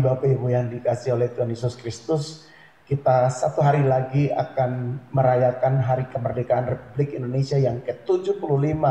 pagi Bapak Ibu yang dikasihi oleh Tuhan Yesus Kristus. Kita satu hari lagi akan merayakan Hari Kemerdekaan Republik Indonesia yang ke-75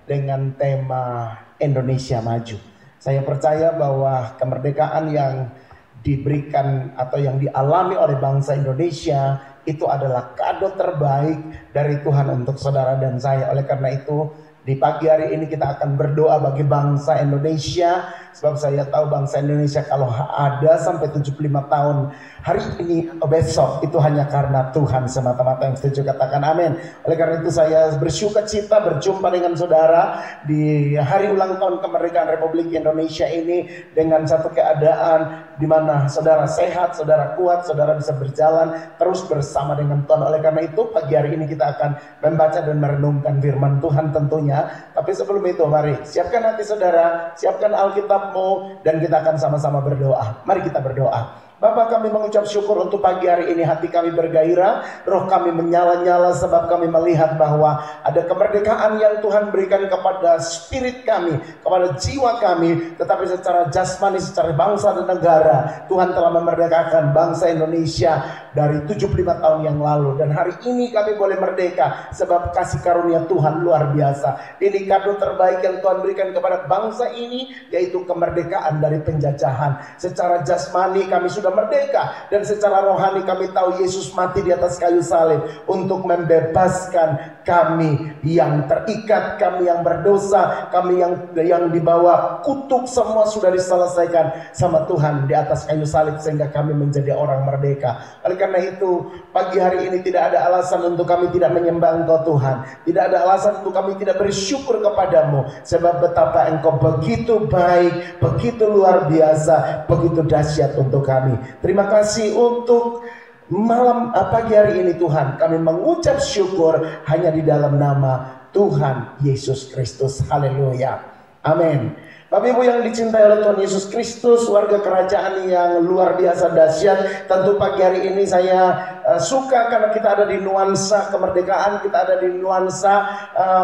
dengan tema Indonesia Maju. Saya percaya bahwa kemerdekaan yang diberikan atau yang dialami oleh bangsa Indonesia itu adalah kado terbaik dari Tuhan untuk saudara dan saya. Oleh karena itu, di pagi hari ini kita akan berdoa bagi bangsa Indonesia. Sebab saya tahu bangsa Indonesia kalau ada sampai 75 tahun hari ini atau besok itu hanya karena Tuhan semata-mata. Yang setuju katakan amin. Oleh karena itu saya bersyuka cita berjumpa dengan saudara di hari ulang tahun kemerdekaan Republik Indonesia ini dengan satu keadaan di mana saudara sehat, saudara kuat, saudara bisa berjalan terus bersama dengan Tuhan. Oleh karena itu pagi hari ini kita akan membaca dan merenungkan firman Tuhan tentunya. Tapi sebelum itu mari siapkan hati saudara, siapkan Alkitabmu dan kita akan sama-sama berdoa. Mari kita berdoa. Bapa, kami mengucap syukur untuk pagi hari ini, hati kami bergairah, roh kami menyala-nyala sebab kami melihat bahwa ada kemerdekaan yang Tuhan berikan kepada spirit kami, kepada jiwa kami, tetapi secara jasmani, secara bangsa dan negara, Tuhan telah memerdekakan bangsa Indonesia dari 75 tahun yang lalu. Dan hari ini kami boleh merdeka sebab kasih karunia Tuhan luar biasa. Ini kado terbaik yang Tuhan berikan kepada bangsa ini, yaitu kemerdekaan dari penjajahan. Secara jasmani kami sudah merdeka, dan secara rohani kami tahu Yesus mati di atas kayu salib untuk membebaskan kami yang terikat, kami yang berdosa, kami yang di bawah kutuk, semua sudah diselesaikan sama Tuhan di atas kayu salib sehingga kami menjadi orang merdeka. Oleh karena itu pagi hari ini tidak ada alasan untuk kami tidak menyembah Engkau Tuhan, tidak ada alasan untuk kami tidak bersyukur kepadamu, sebab betapa Engkau begitu baik, begitu luar biasa, begitu dahsyat untuk kami. Terima kasih untuk malam pagi hari ini Tuhan. Kami mengucap syukur hanya di dalam nama Tuhan Yesus Kristus. Haleluya. Amin. Bapak Ibu yang dicintai oleh Tuhan Yesus Kristus, warga kerajaan yang luar biasa dahsyat, tentu pagi hari ini saya suka karena kita ada di nuansa kemerdekaan, kita ada di nuansa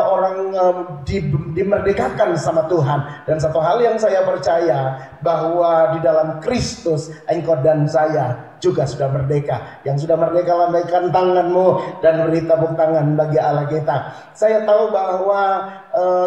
orang dimerdekakan sama Tuhan. Dan satu hal yang saya percaya bahwa di dalam Kristus engkau dan saya juga sudah merdeka. Yang sudah merdeka lambaikan tanganmu dan beri tepuk tangan bagi Allah kita. Saya tahu bahwa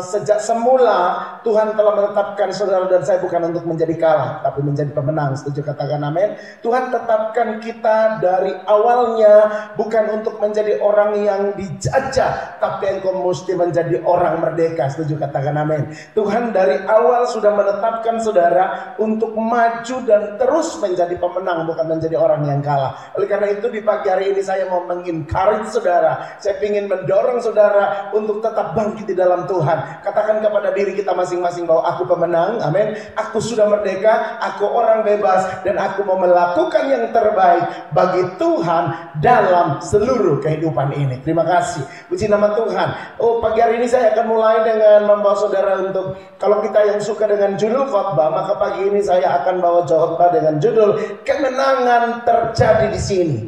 sejak semula Tuhan telah menetapkan saudara dan saya bukan untuk menjadi kalah, tapi menjadi pemenang. Setuju katakan amin. Tuhan tetapkan kita dari awalnya bukan untuk menjadi orang yang dijajah, tapi engkau mesti menjadi orang merdeka. Setuju katakan amin. Tuhan dari awal sudah menetapkan saudara untuk maju dan terus menjadi pemenang, bukan menjadi orang yang kalah. Oleh karena itu di pagi hari ini saya mau mengencourage saudara, saya ingin mendorong saudara untuk tetap bangkit di dalam Tuhan. Katakan kepada diri kita masing-masing bahwa aku pemenang, amin. Aku sudah merdeka, aku orang bebas, dan aku mau melakukan yang terbaik bagi Tuhan dalam seluruh kehidupan ini. Terima kasih, puji nama Tuhan. Pagi hari ini saya akan mulai dengan membawa saudara untuk, kalau kita yang suka dengan judul khotbah, maka pagi ini saya akan bawa khotbah dengan judul kemenangan terjadi di sini.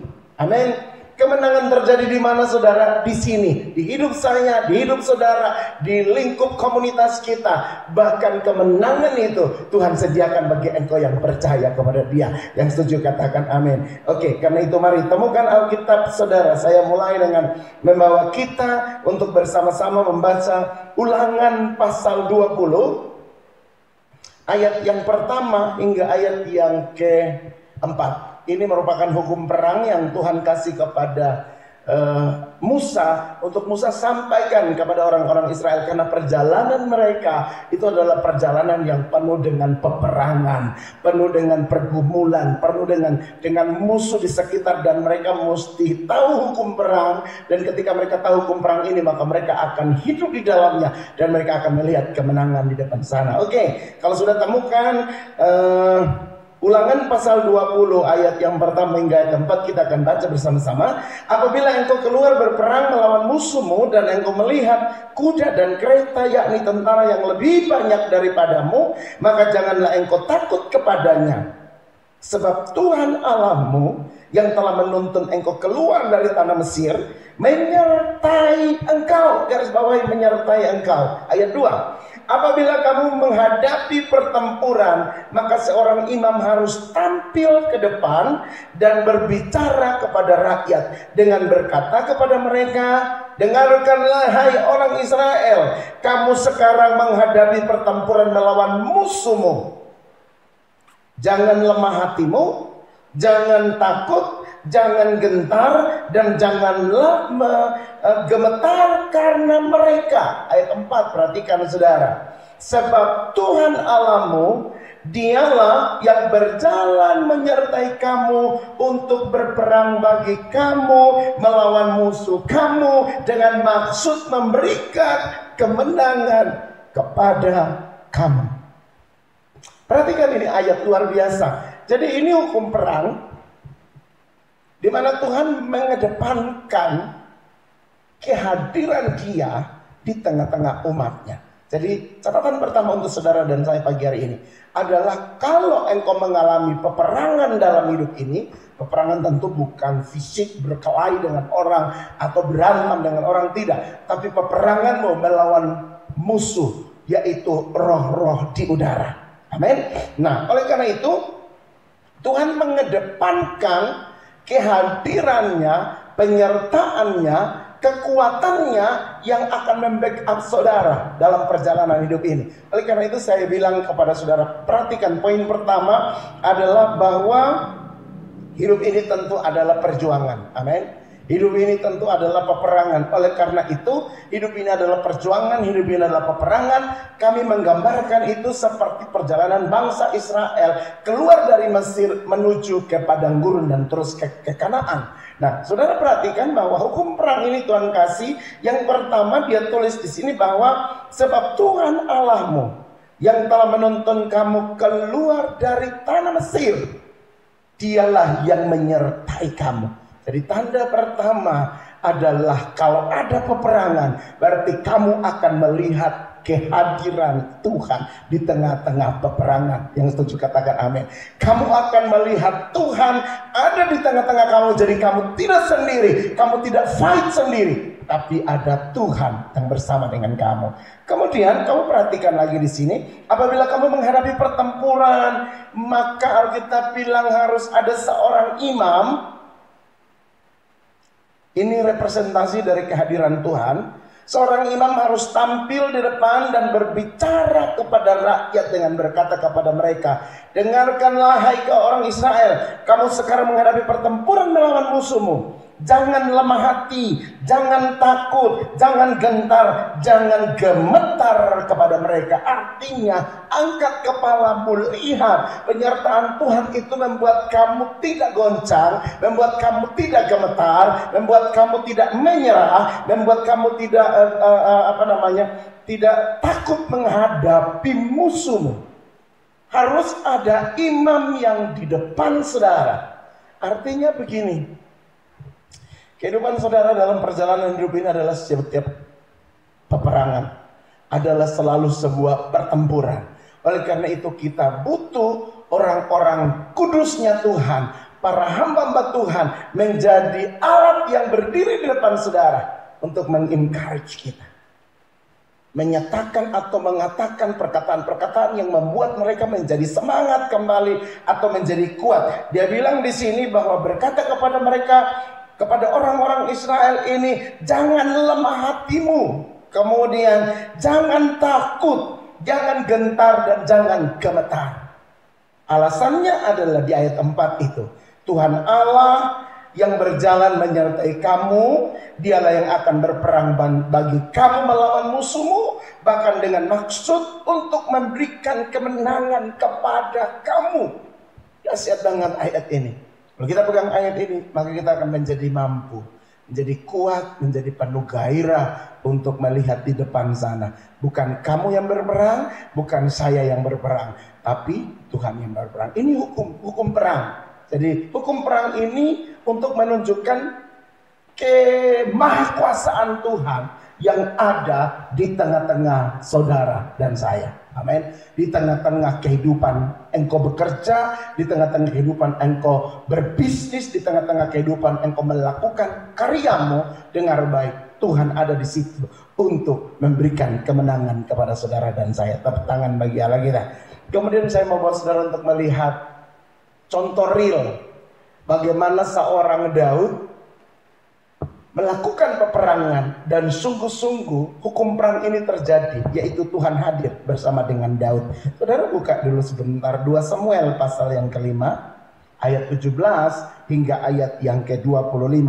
Amin. Kemenangan terjadi di mana saudara? Di sini, di hidup saya, di hidup saudara, di lingkup komunitas kita. Bahkan kemenangan itu Tuhan sediakan bagi engkau yang percaya kepada Dia. Yang setuju katakan amin. Oke, karena itu mari temukan Alkitab saudara. Saya mulai dengan membawa kita untuk bersama-sama membaca Ulangan pasal 20 ayat yang pertama hingga ayat yang keempat. Ini merupakan hukum perang yang Tuhan kasih kepada Musa, untuk Musa sampaikan kepada orang-orang Israel, karena perjalanan mereka itu adalah perjalanan yang penuh dengan peperangan, penuh dengan pergumulan, penuh dengan musuh di sekitar, dan mereka mesti tahu hukum perang. Dan ketika mereka tahu hukum perang ini, maka mereka akan hidup di dalamnya dan mereka akan melihat kemenangan di depan sana. Oke, kalau sudah temukan Ulangan pasal 20 ayat yang pertama hingga ayat keempat, kita akan baca bersama-sama. Apabila engkau keluar berperang melawan musuhmu dan engkau melihat kuda dan kereta, yakni tentara yang lebih banyak daripadamu, maka janganlah engkau takut kepadanya. Sebab Tuhan Allahmu yang telah menuntun engkau keluar dari tanah Mesir menyertai engkau. Garis bawahi, menyertai engkau. Ayat 2. Apabila kamu menghadapi pertempuran, maka seorang imam harus tampil ke depan dan berbicara kepada rakyat dengan berkata kepada mereka, dengarkanlah hai orang Israel, kamu sekarang menghadapi pertempuran melawan musuhmu. Jangan lemah hatimu, jangan takut, jangan gentar, dan janganlah gemetar karena mereka. Ayat 4, perhatikan saudara. Sebab Tuhan Allahmu, dialah yang berjalan menyertai kamu untuk berperang bagi kamu melawan musuh kamu dengan maksud memberikan kemenangan kepada kamu. Perhatikan ini ayat luar biasa. Jadi ini hukum perang di mana Tuhan mengedepankan kehadiran Dia di tengah-tengah umatnya. Jadi catatan pertama untuk saudara dan saya pagi hari ini adalah kalau engkau mengalami peperangan dalam hidup ini, peperangan tentu bukan fisik berkelahi dengan orang atau berantem dengan orang, tidak, tapi peperanganmu melawan musuh, yaitu roh-roh di udara. Amin. Nah, oleh karena itu Tuhan mengedepankan kehadirannya, penyertaannya, kekuatannya yang akan membackup saudara dalam perjalanan hidup ini. Oleh karena itu saya bilang kepada saudara, perhatikan poin pertama adalah bahwa hidup ini tentu adalah perjuangan. Amin. Hidup ini tentu adalah peperangan. Oleh karena itu, hidup ini adalah perjuangan, hidup ini adalah peperangan. Kami menggambarkan itu seperti perjalanan bangsa Israel keluar dari Mesir menuju ke padang gurun dan terus ke Kanaan. Nah, saudara perhatikan bahwa hukum perang ini Tuhan kasih. Yang pertama dia tulis di sini bahwa sebab Tuhan Allahmu yang telah menuntun kamu keluar dari tanah Mesir, dialah yang menyertai kamu. Jadi tanda pertama adalah kalau ada peperangan, berarti kamu akan melihat kehadiran Tuhan di tengah-tengah peperangan. Yang setuju katakan amin. Kamu akan melihat Tuhan ada di tengah-tengah kamu. Jadi kamu tidak sendiri, kamu tidak fight sendiri, tapi ada Tuhan yang bersama dengan kamu. Kemudian kamu perhatikan lagi di sini, apabila kamu menghadapi pertempuran, maka Alkitab bilang harus ada seorang imam. Ini representasi dari kehadiran Tuhan. Seorang imam harus tampil di depan dan berbicara kepada rakyat dengan berkata kepada mereka, dengarkanlah hai orang Israel, kamu sekarang menghadapi pertempuran melawan musuhmu. Jangan lemah hati, jangan takut, jangan gentar, jangan gemetar kepada mereka. Artinya angkat kepalamu, lihat penyertaan Tuhan itu membuat kamu tidak goncang, membuat kamu tidak gemetar, membuat kamu tidak menyerah, membuat kamu tidak tidak takut menghadapi musuhmu. Harus ada imam yang di depan saudara. Artinya begini, kehidupan saudara dalam perjalanan hidup ini adalah setiap peperangan, adalah selalu sebuah pertempuran. Oleh karena itu kita butuh orang-orang kudusnya Tuhan, para hamba-hamba Tuhan menjadi alat yang berdiri di depan saudara untuk mengencourage kita, menyatakan atau mengatakan perkataan-perkataan yang membuat mereka menjadi semangat kembali atau menjadi kuat. Dia bilang di sini bahwa berkata kepada mereka, kepada orang-orang Israel ini, jangan lemah hatimu, kemudian jangan takut, jangan gentar, dan jangan gemetar. Alasannya adalah di ayat 4 itu, Tuhan Allah yang berjalan menyertai kamu, dialah yang akan berperang bagi kamu melawan musuhmu, bahkan dengan maksud untuk memberikan kemenangan kepada kamu. Dahsyat banget ayat ini. Kalau kita pegang ayat ini, maka kita akan menjadi mampu, menjadi kuat, menjadi penuh gairah untuk melihat di depan sana. Bukan kamu yang berperang, bukan saya yang berperang, tapi Tuhan yang berperang. Ini hukum perang. Jadi hukum perang ini untuk menunjukkan kemahkuasaan Tuhan yang ada di tengah-tengah saudara dan saya. Amin. Di tengah-tengah kehidupan engkau bekerja, di tengah-tengah kehidupan engkau berbisnis, di tengah-tengah kehidupan engkau melakukan karyamu, dengar baik, Tuhan ada di situ untuk memberikan kemenangan kepada saudara dan saya. Tepuk tangan bagi Allah kita. Kemudian saya mau bawa saudara untuk melihat contoh real bagaimana seorang Daud melakukan peperangan dan sungguh-sungguh hukum perang ini terjadi, yaitu Tuhan hadir bersama dengan Daud. Saudara buka dulu sebentar 2 Samuel pasal yang kelima ayat 17 hingga ayat yang ke-25.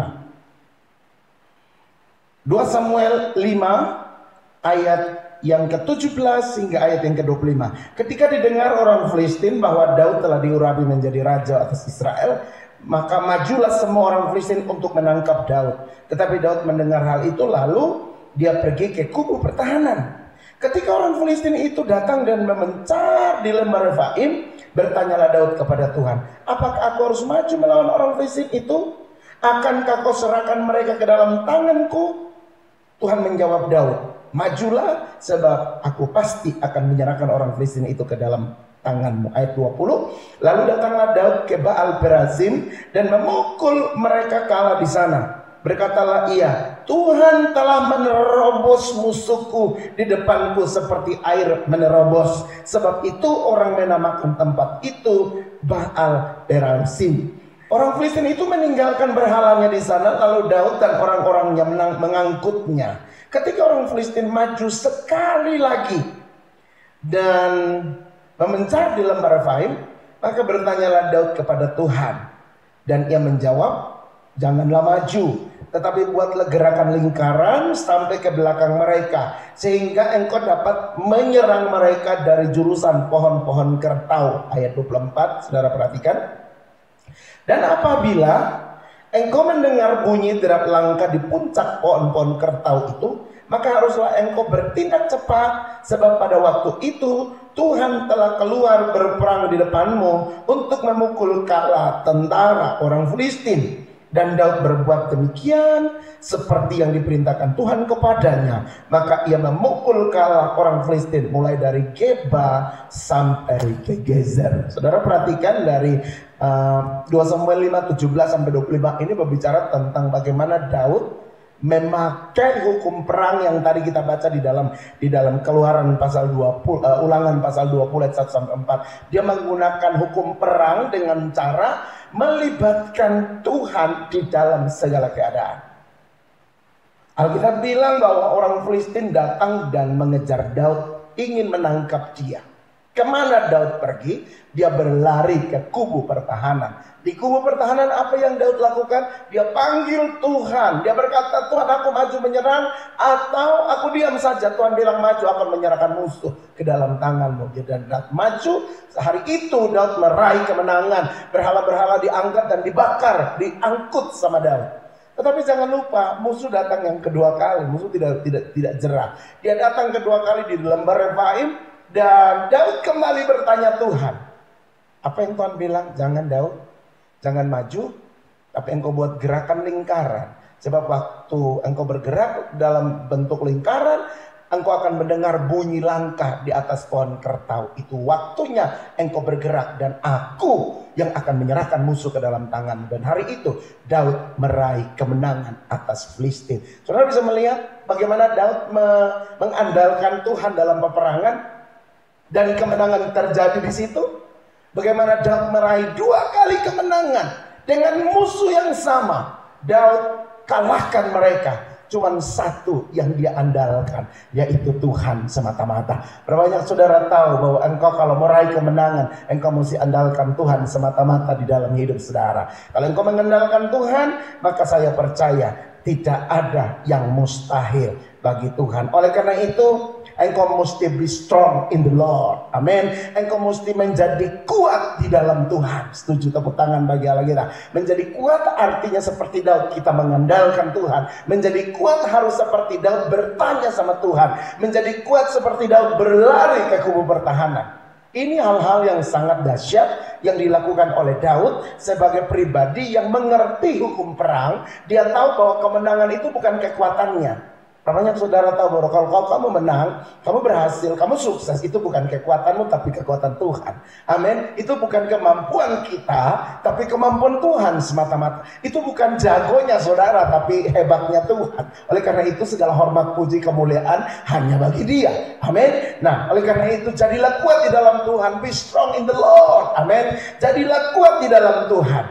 2 Samuel 5 ayat yang ke-17 hingga ayat yang ke-25. Ketika didengar orang Filistin bahwa Daud telah diurapi menjadi raja atas Israel, maka majulah semua orang Filistin untuk menangkap Daud. Tetapi Daud mendengar hal itu, lalu dia pergi ke kubu pertahanan. Ketika orang Filistin itu datang dan memencar di lembah Refaim, bertanyalah Daud kepada Tuhan, apakah aku harus maju melawan orang Filistin itu? Akankah kau serahkan mereka ke dalam tanganku? Tuhan menjawab Daud, majulah, sebab aku pasti akan menyerahkan orang Filistin itu ke dalam tanganmu. Ayat 20. Lalu datanglah Daud ke Baal Perazim dan memukul mereka kalah di sana. Berkatalah ia, Tuhan telah menerobos musuhku di depanku seperti air menerobos. Sebab itu orang menamakan tempat itu Baal Perazim. Orang Filistin itu meninggalkan berhalanya di sana, lalu Daud dan orang-orangnya mengangkutnya. Ketika orang Filistin maju sekali lagi dan memencar di lembah Refaim, maka bertanyalah Daud kepada Tuhan, dan ia menjawab, janganlah maju, tetapi buatlah gerakan lingkaran sampai ke belakang mereka, sehingga engkau dapat menyerang mereka dari jurusan pohon-pohon kertau. Ayat 24, saudara perhatikan. Dan apabila engkau mendengar bunyi derap langkah di puncak pohon-pohon kertau itu, maka haruslah engkau bertindak cepat, sebab pada waktu itu Tuhan telah keluar berperang di depanmu untuk memukul kalah tentara orang Filistin. Dan Daud berbuat demikian seperti yang diperintahkan Tuhan kepadanya. Maka ia memukul kalah orang Filistin mulai dari Geba sampai ke Gezer. Saudara perhatikan dari 2 Samuel 5, 17 sampai 25 ini berbicara tentang bagaimana Daud memakai hukum perang yang tadi kita baca di dalam Keluaran pasal 20, Ulangan pasal 20 ayat 1 sampai 4. Dia menggunakan hukum perang dengan cara melibatkan Tuhan di dalam segala keadaan. Alkitab bilang bahwa orang Filistin datang dan mengejar Daud, ingin menangkap dia. Kemana Daud pergi? Dia berlari ke kubu pertahanan. Di kubu pertahanan apa yang Daud lakukan? Dia panggil Tuhan. Dia berkata, Tuhan, aku maju menyerang atau aku diam saja? Tuhan bilang maju, akan menyerahkan musuh ke dalam tanganmu. Dan Daud maju. Hari itu Daud meraih kemenangan. Berhala-berhala diangkat dan dibakar, diangkut sama Daud. Tetapi jangan lupa, musuh datang yang kedua kali. Musuh tidak jerah. Dia datang kedua kali di lembah Refaim. Dan Daud kembali bertanya Tuhan. Apa yang Tuhan bilang? Jangan Daud, jangan maju, tapi engkau buat gerakan lingkaran. Sebab waktu engkau bergerak dalam bentuk lingkaran, engkau akan mendengar bunyi langkah di atas pohon kertau. Itu waktunya engkau bergerak dan aku yang akan menyerahkan musuh ke dalam tangan. Dan hari itu Daud meraih kemenangan atas Filistin. Saudara bisa melihat bagaimana Daud mengandalkan Tuhan dalam peperangan. Dan kemenangan terjadi di situ. Bagaimana Daud meraih 2 kali kemenangan dengan musuh yang sama. Daud kalahkan mereka. Cuman satu yang dia andalkan, yaitu Tuhan semata-mata. Berapa banyak saudara tahu bahwa engkau kalau meraih kemenangan, engkau mesti andalkan Tuhan semata-mata di dalam hidup saudara. Kalau engkau mengandalkan Tuhan, maka saya percaya tidak ada yang mustahil bagi Tuhan. Oleh karena itu, engkau mesti be strong in the Lord. Amin. Engkau mesti menjadi kuat di dalam Tuhan. Setuju? Tepuk tangan bagi Allah kita. Menjadi kuat artinya seperti Daud, kita mengandalkan Tuhan. Menjadi kuat harus seperti Daud bertanya sama Tuhan. Menjadi kuat seperti Daud berlari ke kubu pertahanan. Ini hal-hal yang sangat dahsyat yang dilakukan oleh Daud sebagai pribadi yang mengerti hukum perang. Dia tahu bahwa kemenangan itu bukan kekuatannya. Banyak saudara tahu bahwa kalau kamu menang, kamu berhasil, kamu sukses, itu bukan kekuatanmu tapi kekuatan Tuhan. Amin. Itu bukan kemampuan kita, tapi kemampuan Tuhan semata-mata. Itu bukan jagonya saudara, tapi hebatnya Tuhan. Oleh karena itu segala hormat, puji, kemuliaan hanya bagi Dia. Amin. Nah, oleh karena itu jadilah kuat di dalam Tuhan. Be strong in the Lord. Amin. Jadilah kuat di dalam Tuhan.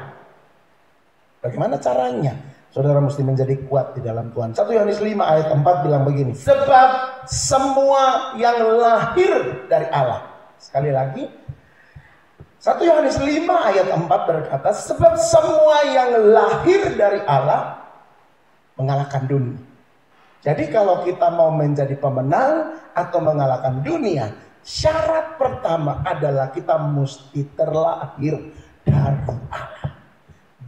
Bagaimana caranya? Saudara mesti menjadi kuat di dalam Tuhan. 1 Yohanes 5 ayat 4 bilang begini. Sebab semua yang lahir dari Allah. Sekali lagi. 1 Yohanes 5 ayat 4 berkata. Sebab semua yang lahir dari Allah mengalahkan dunia. Jadi kalau kita mau menjadi pemenang atau mengalahkan dunia. Syarat pertama adalah kita mesti terlahir dari Allah.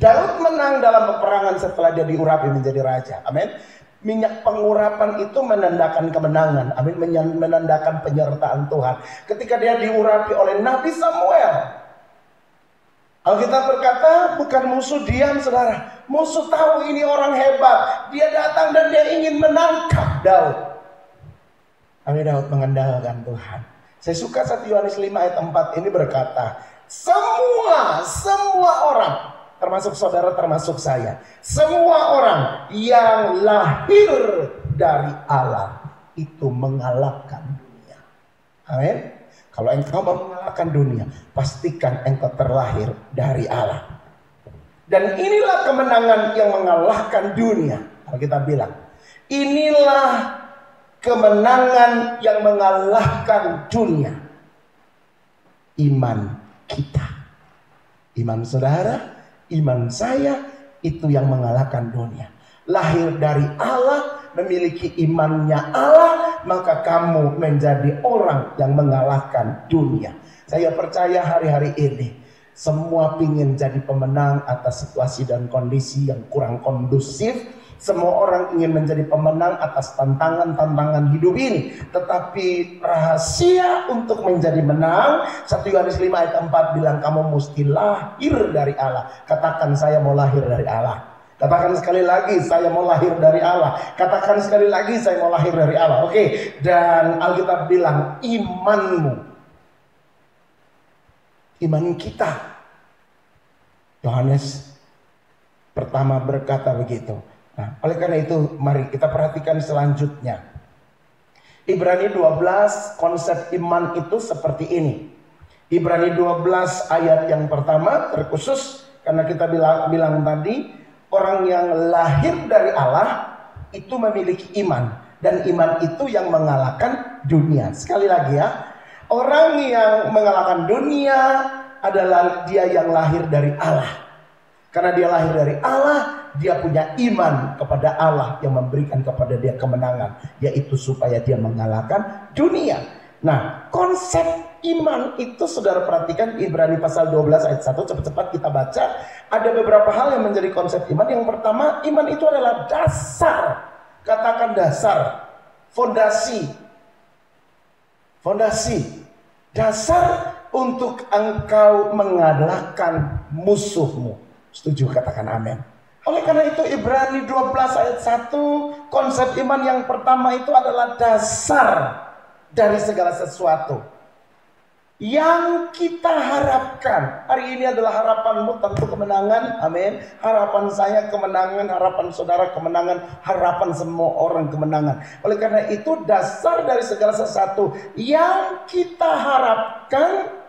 Daud menang dalam peperangan setelah dia diurapi menjadi raja. Amin. Minyak pengurapan itu menandakan kemenangan. Amin. Menandakan penyertaan Tuhan. Ketika dia diurapi oleh Nabi Samuel. Alkitab berkata bukan musuh diam saudara. Musuh tahu ini orang hebat. Dia datang dan dia ingin menangkap Daud. Amin. Daud mengandalkan Tuhan. Saya suka 1 Yohanes 5 ayat 4 ini berkata. Semua orang. Termasuk saudara, termasuk saya. Semua orang yang lahir dari Allah itu mengalahkan dunia. Amin. Kalau engkau mau mengalahkan dunia, pastikan engkau terlahir dari Allah. Dan inilah kemenangan yang mengalahkan dunia. Kalau kita bilang, inilah kemenangan yang mengalahkan dunia. Iman kita. Iman saudara. Iman saya itu yang mengalahkan dunia. Lahir dari Allah, memiliki imannya Allah, maka kamu menjadi orang yang mengalahkan dunia. Saya percaya hari-hari ini semua ingin jadi pemenang atas situasi dan kondisi yang kurang kondusif. Semua orang ingin menjadi pemenang atas tantangan-tantangan hidup ini. Tetapi rahasia untuk menjadi menang, 1 Yohanes 5 ayat 4 bilang kamu mesti lahir dari Allah. Katakan saya mau lahir dari Allah. Katakan sekali lagi saya mau lahir dari Allah. Katakan sekali lagi saya mau lahir dari Allah. Oke. Dan Alkitab bilang imanmu. Iman kita. Yohanes pertama berkata begitu. Nah, oleh karena itu mari kita perhatikan selanjutnya. Ibrani 12 konsep iman itu seperti ini. Ibrani 12 ayat yang pertama terkhusus karena kita bilang tadi orang yang lahir dari Allah itu memiliki iman dan iman itu yang mengalahkan dunia. Sekali lagi ya, orang yang mengalahkan dunia adalah dia yang lahir dari Allah. Karena dia lahir dari Allah, dia punya iman kepada Allah yang memberikan kepada dia kemenangan. Yaitu supaya dia mengalahkan dunia. Nah, konsep iman itu saudara perhatikan Ibrani pasal 12 ayat 1. Cepat-cepat kita baca. Ada beberapa hal yang menjadi konsep iman. Yang pertama, iman itu adalah dasar. Katakan dasar. Fondasi. Fondasi. Dasar untuk engkau mengalahkan musuhmu. Setuju, katakan amin. Oleh karena itu Ibrani 12 ayat 1 konsep iman yang pertama itu adalah dasar dari segala sesuatu yang kita harapkan. Hari ini adalah harapanmu tentu kemenangan, amin. Harapan saya kemenangan, harapan saudara kemenangan, harapan semua orang kemenangan. Oleh karena itu dasar dari segala sesuatu yang kita harapkan.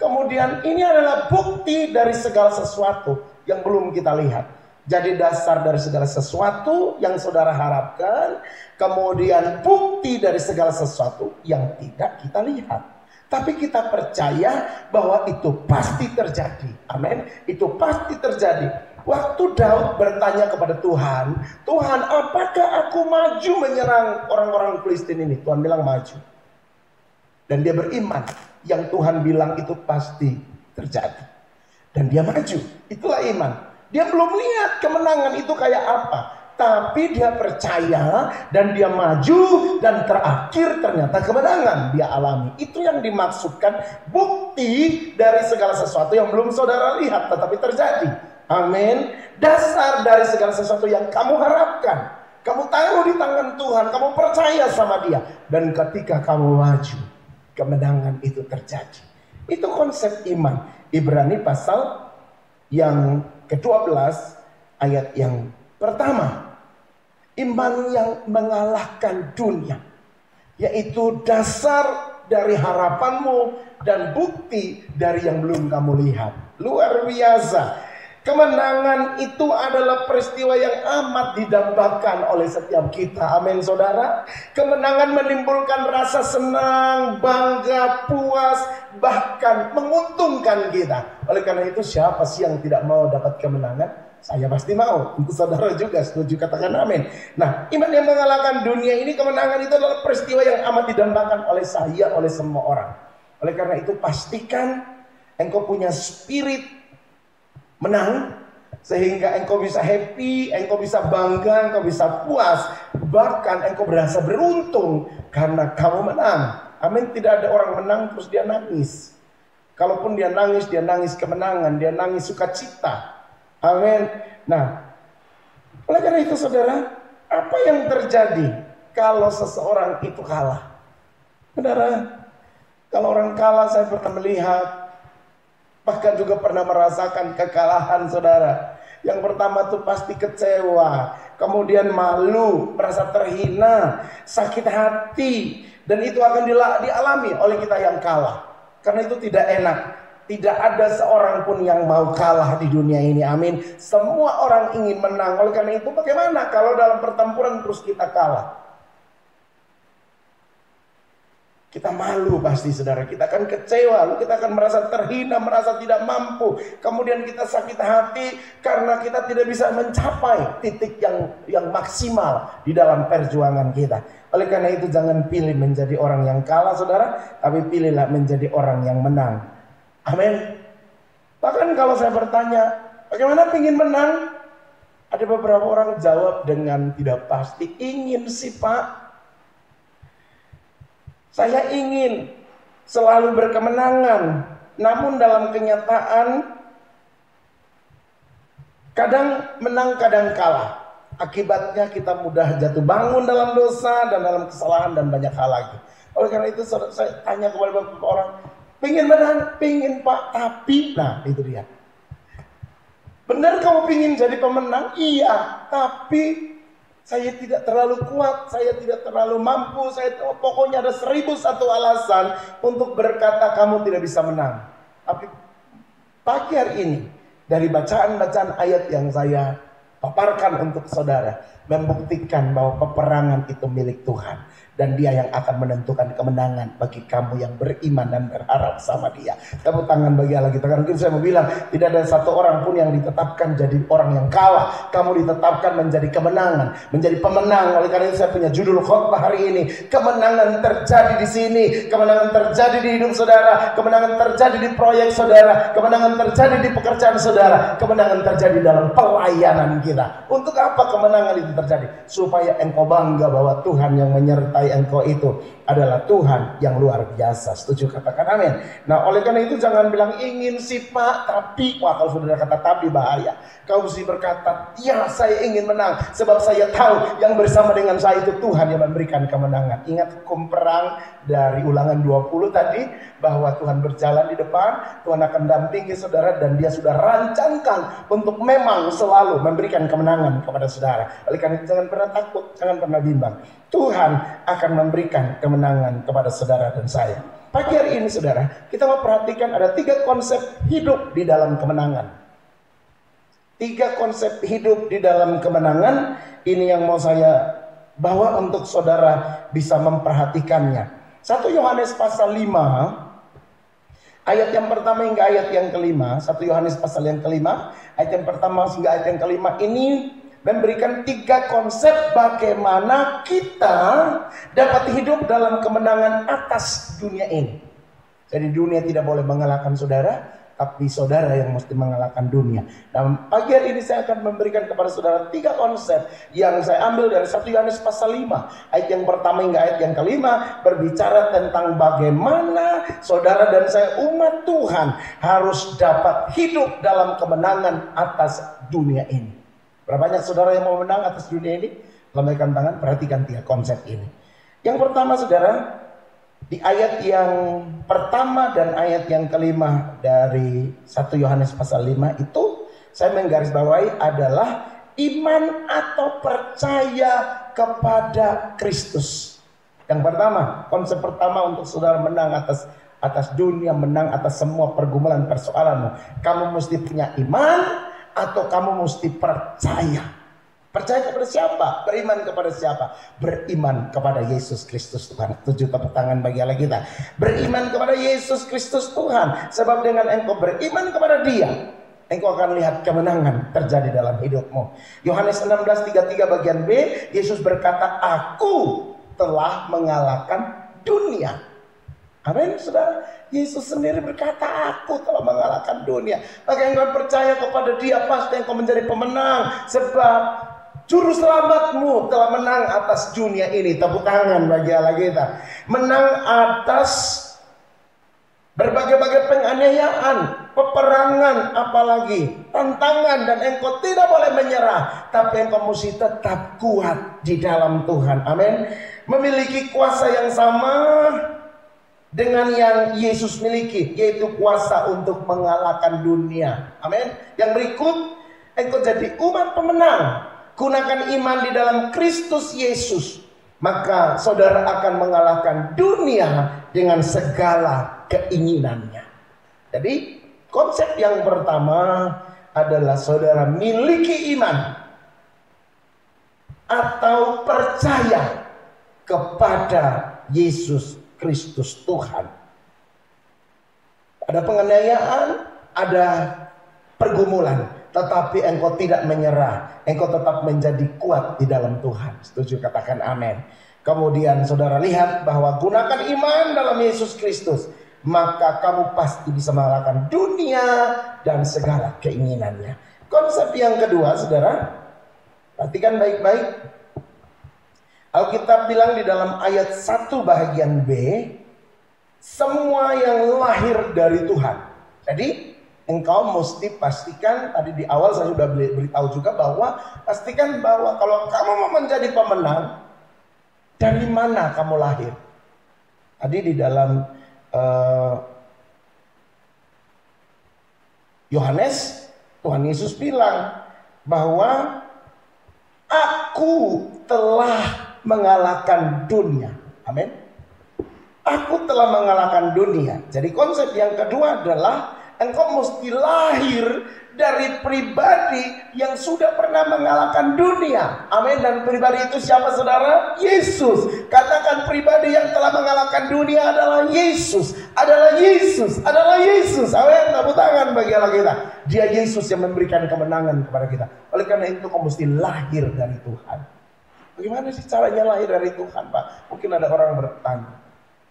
Kemudian ini adalah bukti dari segala sesuatu yang belum kita lihat. Jadi dasar dari segala sesuatu yang saudara harapkan. Kemudian bukti dari segala sesuatu yang tidak kita lihat. Tapi kita percaya bahwa itu pasti terjadi. Amin. Itu pasti terjadi. Waktu Daud bertanya kepada Tuhan. Tuhan, apakah aku maju menyerang orang-orang Filistin ini? Tuhan bilang maju. Dan dia beriman. Yang Tuhan bilang itu pasti terjadi. Dan dia maju. Itulah iman. Dia belum lihat kemenangan itu kayak apa. Tapi dia percaya dan dia maju. Dan terakhir ternyata kemenangan dia alami. Itu yang dimaksudkan bukti dari segala sesuatu yang belum saudara lihat. Tetapi terjadi. Amin. Dasar dari segala sesuatu yang kamu harapkan. Kamu taruh di tangan Tuhan, kamu percaya sama Dia. Dan ketika kamu maju, kemenangan itu terjadi. Itu konsep iman. Ibrani pasal yang ke-12 ayat yang pertama. Iman yang mengalahkan dunia, yaitu dasar dari harapanmu dan bukti dari yang belum kamu lihat. Luar biasa. Kemenangan itu adalah peristiwa yang amat didambakan oleh setiap kita. Amin saudara. Kemenangan menimbulkan rasa senang, bangga, puas, bahkan menguntungkan kita. Oleh karena itu, siapa sih yang tidak mau dapat kemenangan? Saya pasti mau. Untuk saudara juga setuju, katakan amin. Nah, iman yang mengalahkan dunia ini, kemenangan itu adalah peristiwa yang amat didambakan oleh saya, oleh semua orang. Oleh karena itu, pastikan engkau punya spirit menang, sehingga engkau bisa happy, engkau bisa bangga, engkau bisa puas, bahkan engkau berasa beruntung karena kamu menang. Amin. Tidak ada orang menang terus dia nangis. Kalaupun dia nangis kemenangan, dia nangis sukacita. Amin. Nah, oleh karena itu saudara, apa yang terjadi kalau seseorang itu kalah? Saudara, kalau orang kalah, saya pernah melihat, bahkan juga pernah merasakan kekalahan saudara. Yang pertama tuh pasti kecewa, kemudian malu, merasa terhina, sakit hati, dan itu akan dialami oleh kita yang kalah. Karena itu tidak enak. Tidak ada seorang pun yang mau kalah di dunia ini. Amin. Semua orang ingin menang. Oleh karena itu, bagaimana kalau dalam pertempuran terus kita kalah? Kita malu pasti saudara. Kita akan kecewa. Lalu kita akan merasa terhina, merasa tidak mampu. Kemudian kita sakit hati karena kita tidak bisa mencapai titik yang maksimal di dalam perjuangan kita. Oleh karena itu, jangan pilih menjadi orang yang kalah saudara, tapi pilihlah menjadi orang yang menang. Amin. Bahkan kalau saya bertanya, bagaimana ingin menang? Ada beberapa orang jawab dengan tidak pasti. Ingin sih Pak. Saya ingin selalu berkemenangan. Namun dalam kenyataan, kadang menang, kadang kalah. Akibatnya kita mudah jatuh bangun dalam dosa dan dalam kesalahan dan banyak hal lagi. Oleh karena itu saya tanya kepada beberapa orang, pengen menang, pengen Pak, tapi, nah itu dia. Benar kamu pengen jadi pemenang? Iya, tapi saya tidak terlalu kuat, saya tidak terlalu mampu, pokoknya ada 1001 alasan untuk berkata kamu tidak bisa menang. Tapi pagi hari ini, dari bacaan-bacaan ayat yang saya paparkan untuk saudara, membuktikan bahwa peperangan itu milik Tuhan. Dan Dia yang akan menentukan kemenangan bagi kamu yang beriman dan berharap sama Dia. Tepuk tangan bagi Allah kita. Mungkin saya mau bilang, tidak ada satu orang pun yang ditetapkan jadi orang yang kalah. Kamu ditetapkan menjadi kemenangan, menjadi pemenang. Oleh karena itu saya punya judul khotbah hari ini, kemenangan terjadi di sini, kemenangan terjadi di hidup saudara, kemenangan terjadi di proyek saudara, kemenangan terjadi di pekerjaan saudara, kemenangan terjadi dalam pelayanan kita. Untuk apa kemenangan itu terjadi? Supaya engkau bangga bahwa Tuhan yang menyertai engkau itu adalah Tuhan yang luar biasa. Setuju, katakan amin. Nah, oleh karena itu jangan bilang ingin sih Pak, tapi. Wah, kalau saudara kata tapi bahaya. Kau mesti berkata, ya saya ingin menang, sebab saya tahu yang bersama dengan saya itu Tuhan yang memberikan kemenangan. Ingat hukum perang dari Ulangan 20 tadi, bahwa Tuhan berjalan di depan, Tuhan akan dampingi saudara, dan Dia sudah rancangkan untuk memang selalu memberikan kemenangan kepada saudara. Oleh karena itu jangan pernah takut, jangan pernah bimbang. Tuhan akan memberikan kemenangan kepada saudara dan saya. Pagi hari ini saudara, kita mau perhatikan ada 3 konsep hidup di dalam kemenangan. 3 konsep hidup di dalam kemenangan. Ini yang mau saya bawa untuk saudara bisa memperhatikannya. 1 Yohanes pasal 5 ayat yang pertama hingga ayat yang kelima. 1 Yohanes pasal yang kelima, ayat yang pertama hingga ayat yang kelima ini memberikan 3 konsep bagaimana kita dapat hidup dalam kemenangan atas dunia ini. Jadi dunia tidak boleh mengalahkan saudara, tapi saudara yang mesti mengalahkan dunia. Nah, pagi hari ini saya akan memberikan kepada saudara 3 konsep yang saya ambil dari 1 Yohanes pasal 5. Ayat yang pertama hingga ayat yang kelima berbicara tentang bagaimana saudara dan saya umat Tuhan harus dapat hidup dalam kemenangan atas dunia ini. Berapa banyak saudara yang mau menang atas dunia ini? Lambaikan tangan, perhatikan 3 konsep ini. Yang pertama saudara, di ayat yang pertama dan ayat yang kelima dari 1 Yohanes pasal 5 itu saya menggarisbawahi adalah iman atau percaya kepada Kristus. Yang pertama, konsep pertama untuk saudara menang atas dunia, menang atas semua pergumulan persoalanmu, kamu mesti punya iman atau kamu mesti percaya. Percaya kepada siapa? Beriman kepada siapa? Beriman kepada Yesus Kristus Tuhan. 7 tepuk tangan bagi Allah kita. Beriman kepada Yesus Kristus Tuhan. Sebab dengan engkau beriman kepada Dia, engkau akan lihat kemenangan terjadi dalam hidupmu. Yohanes 16:33 bagian B, Yesus berkata, aku telah mengalahkan dunia. Amin, saudara. Yesus sendiri berkata, aku telah mengalahkan dunia. Maka engkau percaya kepada Dia, pasti engkau menjadi pemenang. Sebab Juru selamatmu telah menang atas dunia ini. Tepuk tangan bagi Allah kita. Menang atas berbagai-bagai penganiayaan, peperangan, apalagi tantangan, dan engkau tidak boleh menyerah, tapi engkau mesti tetap kuat di dalam Tuhan. Amin. Memiliki kuasa yang sama dengan yang Yesus miliki, yaitu kuasa untuk mengalahkan dunia. Amin. Yang berikut, engkau jadi umat pemenang. Gunakan iman di dalam Kristus Yesus, maka saudara akan mengalahkan dunia dengan segala keinginannya. Jadi konsep yang pertama adalah saudara miliki iman atau percaya kepada Yesus Kristus Tuhan. Ada penganiayaan, ada pergumulan, tetapi engkau tidak menyerah. Engkau tetap menjadi kuat di dalam Tuhan. Setuju? Katakan amin. Kemudian saudara lihat bahwa gunakan iman dalam Yesus Kristus, maka kamu pasti bisa mengalahkan dunia dan segala keinginannya. Konsep yang kedua, saudara, perhatikan baik-baik. Alkitab bilang di dalam ayat 1 bagian B, semua yang lahir dari Tuhan. Jadi engkau mesti pastikan, tadi di awal saya sudah beritahu juga bahwa pastikan bahwa kalau kamu mau menjadi pemenang, dari mana kamu lahir. Tadi di dalam Yohanes, Tuhan Yesus bilang bahwa aku telah mengalahkan dunia. Amin. Aku telah mengalahkan dunia. Jadi konsep yang kedua adalah engkau mesti lahir dari pribadi yang sudah pernah mengalahkan dunia. Amin. Dan pribadi itu siapa, saudara? Yesus. Katakan, pribadi yang telah mengalahkan dunia adalah Yesus. Adalah Yesus. Adalah Yesus. Amin. Tepuk tangan bagi Allah kita. Dia Yesus yang memberikan kemenangan kepada kita. Oleh karena itu kau mesti lahir dari Tuhan. Bagaimana sih caranya lahir dari Tuhan, Pak? Mungkin ada orang bertanya.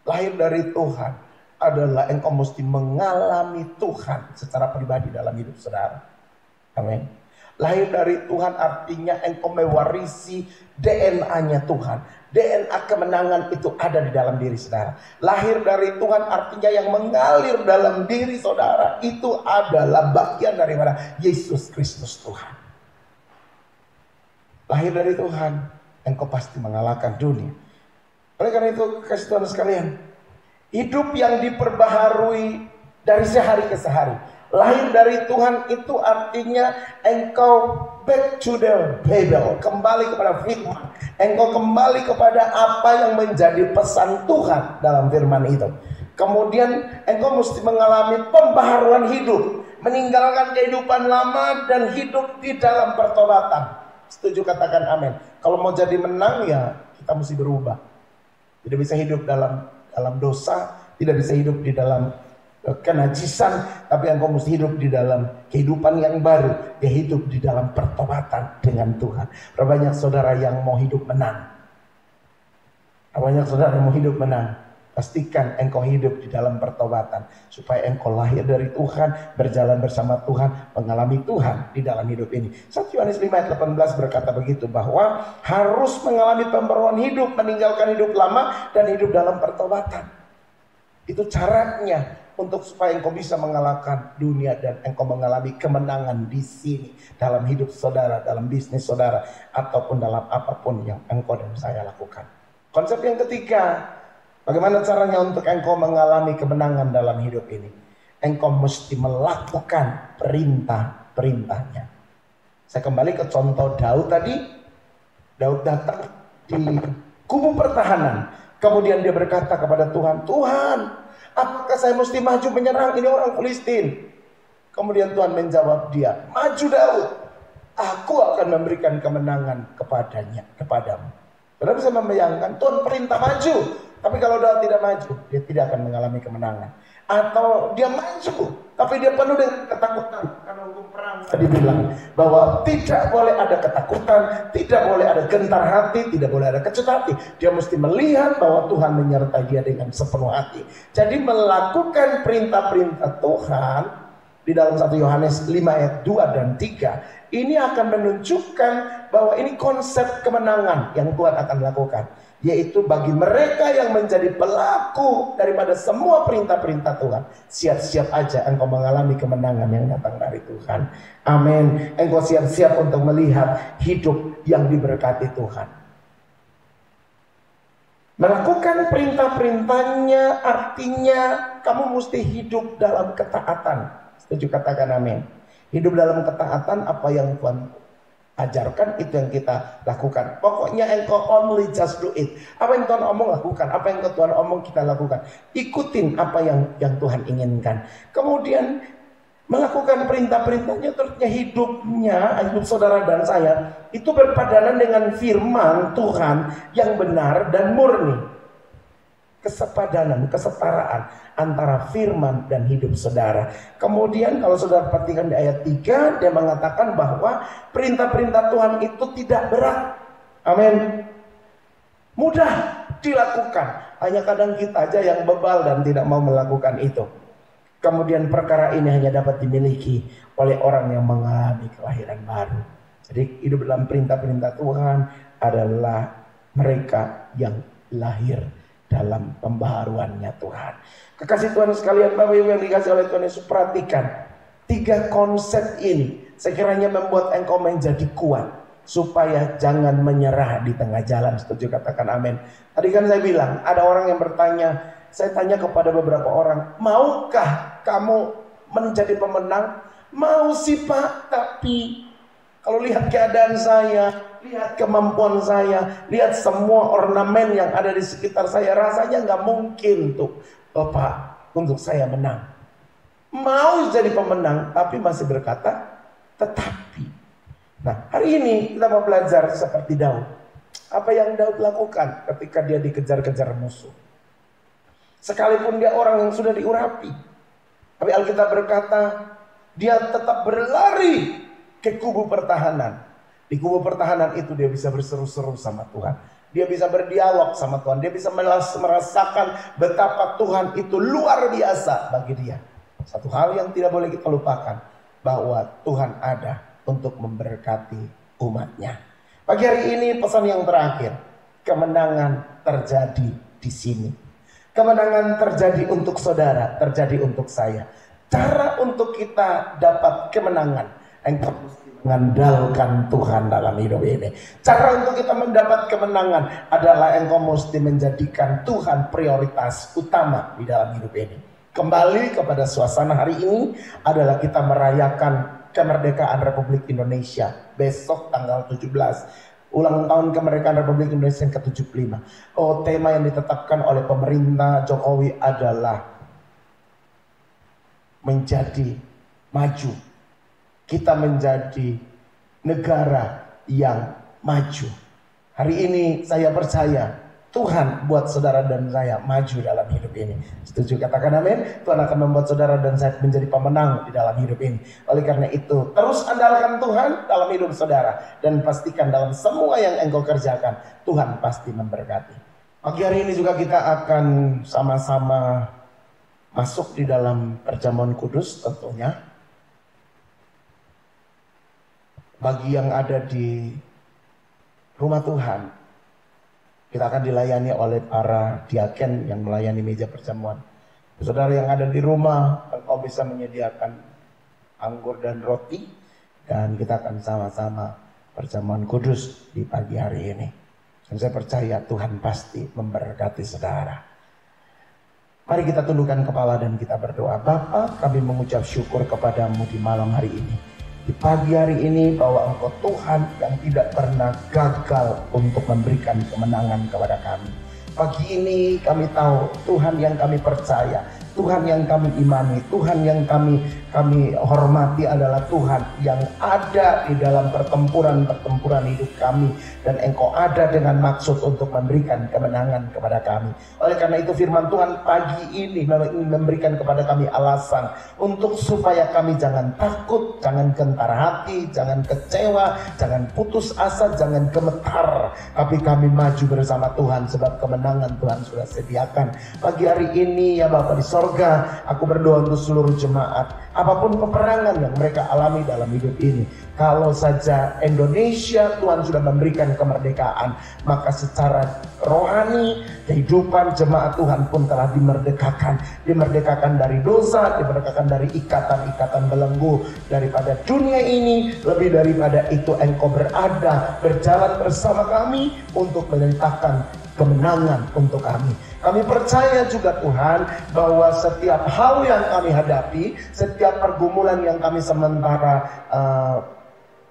Lahir dari Tuhan adalah engkau mesti mengalami Tuhan secara pribadi dalam hidup saudara. Amin. Lahir dari Tuhan artinya engkau mewarisi DNA-nya Tuhan. DNA kemenangan itu ada di dalam diri saudara. Lahir dari Tuhan artinya yang mengalir dalam diri saudara itu adalah bagian daripada Yesus Kristus Tuhan. Lahir dari Tuhan, engkau pasti mengalahkan dunia. Oleh karena itu, kasih Tuhan sekalian, hidup yang diperbaharui dari sehari ke sehari. Lahir dari Tuhan itu artinya engkau back to the Bible, kembali kepada firman. Engkau kembali kepada apa yang menjadi pesan Tuhan dalam firman itu. Kemudian engkau mesti mengalami pembaharuan hidup, meninggalkan kehidupan lama dan hidup di dalam pertobatan. Setuju? Katakan amin. Kalau mau jadi menang, ya kita mesti berubah. Tidak bisa hidup dalam dosa, tidak bisa hidup di dalam kenajisan, tapi engkau mesti hidup di dalam kehidupan yang baru, ya hidup di dalam pertobatan dengan Tuhan. Berapa banyak saudara yang mau hidup menang? Berapa banyak saudara yang mau hidup menang? Pastikan engkau hidup di dalam pertobatan, supaya engkau lahir dari Tuhan, berjalan bersama Tuhan, mengalami Tuhan di dalam hidup ini. 1 Yohanes 5 ayat 18 berkata begitu, bahwa harus mengalami pembaruan hidup, meninggalkan hidup lama dan hidup dalam pertobatan. Itu caranya untuk supaya engkau bisa mengalahkan dunia dan engkau mengalami kemenangan di sini dalam hidup saudara, dalam bisnis saudara, ataupun dalam apapun yang engkau dan saya lakukan. Konsep yang ketiga, bagaimana caranya untuk engkau mengalami kemenangan dalam hidup ini? Engkau mesti melakukan perintah-perintahnya. Saya kembali ke contoh Daud tadi. Daud datang di kubu pertahanan. Kemudian dia berkata kepada Tuhan, Tuhan, apakah saya mesti maju menyerang ini orang Filistin? Kemudian Tuhan menjawab dia, maju Daud, aku akan memberikan kemenangan kepadamu. Saudara bisa membayangkan, Tuhan perintah maju, tapi kalau Daud tidak maju, dia tidak akan mengalami kemenangan. Atau dia maju, tapi dia penuh dengan ketakutan. Karena hukum perang tadi bilang bahwa tidak boleh ada ketakutan, tidak boleh ada gentar hati, tidak boleh ada kecut hati. Dia mesti melihat bahwa Tuhan menyertai dia dengan sepenuh hati. Jadi melakukan perintah-perintah Tuhan di dalam 1 Yohanes 5 ayat 2 dan 3 ini akan menunjukkan bahwa ini konsep kemenangan yang Tuhan akan lakukan, yaitu bagi mereka yang menjadi pelaku daripada semua perintah-perintah Tuhan, siap-siap aja engkau mengalami kemenangan yang datang dari Tuhan. Amin. Engkau siap-siap untuk melihat hidup yang diberkati Tuhan. Melakukan perintah-perintahnya artinya kamu mesti hidup dalam ketaatan. Setuju, katakan amin. Hidup dalam ketaatan, apa yang Tuhan ajarkan itu yang kita lakukan. Pokoknya engkau only just do it. Apa yang Tuhan omong lakukan, apa yang Tuhan omong kita lakukan. Ikutin apa yang Tuhan inginkan. Kemudian melakukan perintah-perintahnya, terusnya hidup saudara dan saya itu berpadanan dengan firman Tuhan yang benar dan murni. Kesepadanan, kesetaraan antara firman dan hidup saudara. Kemudian kalau saudara perhatikan di ayat 3, dia mengatakan bahwa perintah-perintah Tuhan itu tidak berat. Amin. Mudah dilakukan. Hanya kadang kita aja yang bebal dan tidak mau melakukan itu. Kemudian perkara ini hanya dapat dimiliki oleh orang yang mengalami kelahiran baru. Jadi hidup dalam perintah-perintah Tuhan adalah mereka yang lahir dalam pembaharuannya Tuhan. Kekasih Tuhan sekalian, Bapak Ibu yang dikasih oleh Tuhan Yesus, perhatikan 3 konsep ini sekiranya membuat engkau menjadi kuat supaya jangan menyerah di tengah jalan. Setuju, katakan amin. Tadi kan saya bilang ada orang yang bertanya, saya tanya kepada beberapa orang, maukah kamu menjadi pemenang? Mau sih Pak, tapi kalau lihat keadaan saya, lihat kemampuan saya, lihat semua ornamen yang ada di sekitar saya, rasanya nggak mungkin tuh Bapak untuk saya menang. Mau jadi pemenang, tapi masih berkata tetapi. Nah, hari ini kita mau belajar seperti Daud. Apa yang Daud lakukan ketika dia dikejar-kejar musuh. Sekalipun dia orang yang sudah diurapi, tapi Alkitab berkata dia tetap berlari ke kubu pertahanan. Di kubu pertahanan itu dia bisa berseru-seru sama Tuhan. Dia bisa berdialog sama Tuhan. Dia bisa merasakan betapa Tuhan itu luar biasa bagi dia. Satu hal yang tidak boleh kita lupakan, bahwa Tuhan ada untuk memberkati umatnya. Pagi hari ini pesan yang terakhir, kemenangan terjadi di sini. Kemenangan terjadi untuk saudara, terjadi untuk saya. Cara untuk kita dapat kemenangan, engkau mesti mengandalkan Tuhan dalam hidup ini. Cara untuk kita mendapat kemenangan adalah engkau mesti menjadikan Tuhan prioritas utama di dalam hidup ini. Kembali kepada suasana hari ini adalah kita merayakan kemerdekaan Republik Indonesia. Besok tanggal 17, ulang tahun kemerdekaan Republik Indonesia yang ke-75. Oh, tema yang ditetapkan oleh pemerintah Jokowi adalah menjadi maju. Kita menjadi negara yang maju. Hari ini saya percaya Tuhan buat saudara dan saya maju dalam hidup ini. Setuju, katakan amin. Tuhan akan membuat saudara dan saya menjadi pemenang di dalam hidup ini. Oleh karena itu, terus andalkan Tuhan dalam hidup saudara. Dan pastikan dalam semua yang engkau kerjakan, Tuhan pasti memberkati. Pagi hari ini juga kita akan sama-sama masuk di dalam perjamuan kudus tentunya. Bagi yang ada di rumah Tuhan, kita akan dilayani oleh para diaken yang melayani meja perjamuan. Saudara yang ada di rumah, engkau bisa menyediakan anggur dan roti, dan kita akan sama-sama perjamuan kudus di pagi hari ini. Dan saya percaya Tuhan pasti memberkati saudara. Mari kita tundukkan kepala dan kita berdoa. Bapa, kami mengucap syukur kepadamu di malam hari ini, di pagi hari ini, bahwa engkau Tuhan yang tidak pernah gagal untuk memberikan kemenangan kepada kami. Pagi ini kami tahu Tuhan yang kami percaya, Tuhan yang kami imani, Tuhan yang kami hormati adalah Tuhan yang ada di dalam pertempuran hidup kami, dan engkau ada dengan maksud untuk memberikan kemenangan kepada kami. Oleh karena itu firman Tuhan pagi ini memberikan kepada kami alasan untuk supaya kami jangan takut, jangan gentar hati, jangan kecewa, jangan putus asa, jangan gemetar, tapi kami maju bersama Tuhan sebab kemenangan Tuhan sudah sediakan. Pagi hari ini ya Bapa di sorga, aku berdoa untuk seluruh jemaat, apapun peperangan yang mereka alami dalam hidup ini, kalau saja Indonesia Tuhan sudah memberikan kemerdekaan, maka secara rohani kehidupan jemaat Tuhan pun telah dimerdekakan dari dosa, dimerdekakan dari ikatan-ikatan belenggu daripada dunia ini. Lebih daripada itu, engkau berjalan bersama kami untuk menyertakan kemenangan untuk kami. Kami percaya juga Tuhan bahwa setiap hal yang kami hadapi, setiap pergumulan yang kami sementara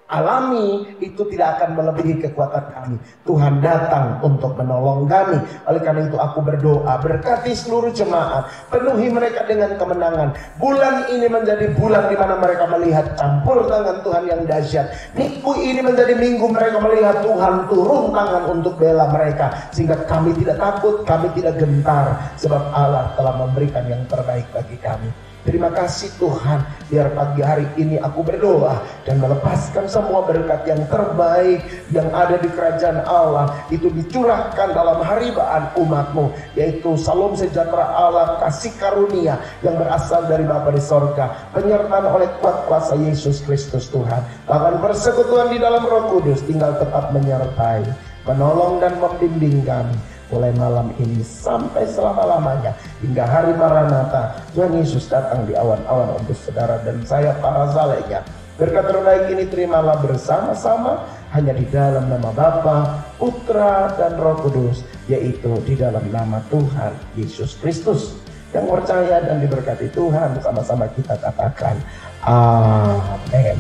alami, itu tidak akan melebihi kekuatan kami. Tuhan datang untuk menolong kami. Oleh karena itu aku berdoa, berkati seluruh jemaat, penuhi mereka dengan kemenangan. Bulan ini menjadi bulan di mana mereka melihat campur tangan Tuhan yang dahsyat. Minggu ini menjadi minggu mereka melihat Tuhan turun tangan untuk bela mereka, sehingga kami tidak takut, kami tidak gentar, sebab Allah telah memberikan yang terbaik bagi kami. Terima kasih Tuhan, biar pagi hari ini aku berdoa dan melepaskan semua berkat yang terbaik yang ada di kerajaan Allah itu dicurahkan dalam haribaan umatmu, yaitu salam sejahtera Allah, kasih karunia yang berasal dari Bapa di sorga, penyertaan oleh kuat kuasa Yesus Kristus Tuhan, bahkan persekutuan di dalam Roh Kudus tinggal tetap menyertai, menolong dan membimbing kami mulai malam ini sampai selama-lamanya hingga hari Maranatha. Tuhan Yesus datang di awan-awan untuk saudara dan saya para salehnya. Berkat terbaik ini terimalah bersama-sama hanya di dalam nama Bapa, Putra dan Roh Kudus, yaitu di dalam nama Tuhan Yesus Kristus. Yang percaya dan diberkati Tuhan, bersama-sama kita katakan amin.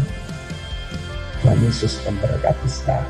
Tuhan Yesus memberkati saudara.